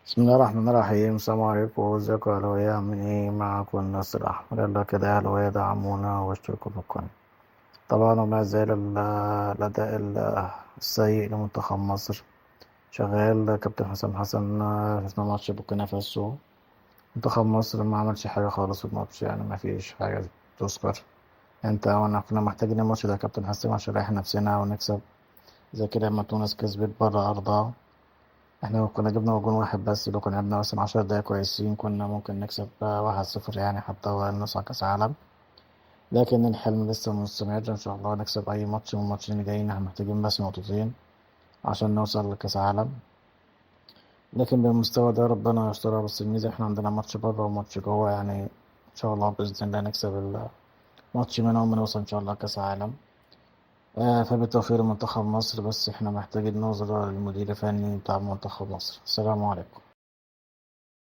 بسم الله الرحمن الرحيم. السلام عليكم، ازيكم يا اهلاوية؟ عاملين ايه؟ معاكم الناصر احمد. يلا كده يا اهلاوية دعمونا واشتركوا في القناة. طبعا وما زال الاداء السيء لمنتخب مصر شغال. كابتن حسام حسن، شفنا ماتش بوركينا فاسو. منتخب مصر ما عملش حاجة خالص في الماتش، يعني ما فيش حاجة تذكر. انت وانا كنا محتاجين الماتش ده يا كابتن حسام عشان نريح نفسنا ونكسب، زي كده لما تونس كسبت بره ارضها. احنا لو كنا جبنا جون واحد بس، لو كنا لعبنا مثلا 10 دقايق كويسين كنا ممكن نكسب 1-0 يعني، حتى ونصعد كأس عالم. لكن الحلم لسه مستمر، إن شاء الله نكسب أي ماتش من الماتشين اللي جايين. احنا محتاجين بس نقطتين عشان نوصل لكأس عالم. لكن بالمستوى ده ربنا يسترها، بس الميزة احنا عندنا ماتش بره وماتش جوه يعني. إن شاء الله بإذن الله نكسب الماتش منهم ونوصل إن شاء الله كأس عالم. فبالتوفيق لمنتخب مصر، بس احنا محتاجين نوصل للمدير الفني بتاع منتخب مصر. السلام عليكم.